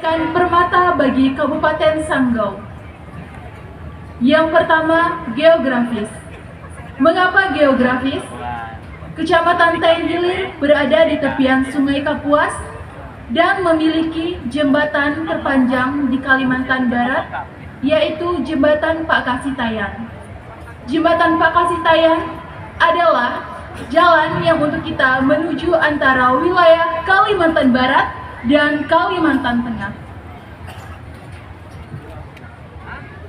Permata bagi Kabupaten Sanggau. Yang pertama, geografis. Mengapa geografis? Kecamatan Tayan Hilir berada di tepian Sungai Kapuas dan memiliki jembatan terpanjang di Kalimantan Barat, yaitu Jembatan Pak Kasitayan. Jembatan Pak Kasitayan adalah jalan yang untuk kita menuju antara wilayah Kalimantan Barat dan Kalimantan Tengah.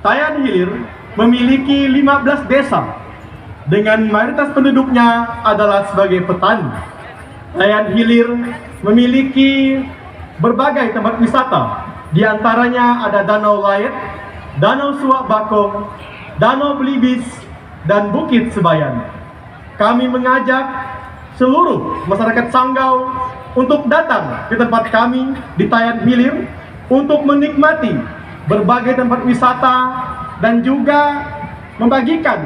Tayan Hilir memiliki 15 desa dengan mayoritas penduduknya adalah sebagai petani. Tayan Hilir memiliki berbagai tempat wisata, di antaranya ada Danau Layet, Danau Suak Bakong, Danau Belibis, dan Bukit Sebayan. Kami mengajak seluruh masyarakat Sanggau untuk datang ke tempat kami di Tayan Hilir untuk menikmati berbagai tempat wisata dan juga membagikan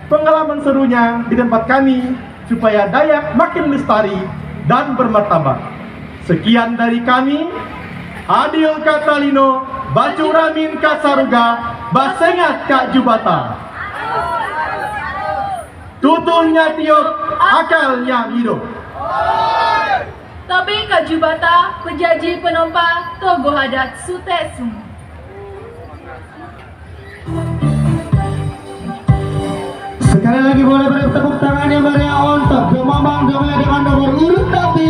pengalaman serunya di tempat kami supaya Dayak makin lestari dan bermartabat. Sekian dari kami, Adil Katalino, Bacuramin Kasaruga, Basengat Kak Jubata. Tutulnya tiup, akalnya hidup. Tapi Kak Jubata, pejaji penompa, togo hadat sutesum. Sekali lagi boleh beri tepuk tangan yang meriah untuk Gemambang Gemini dengan nomor urut 3.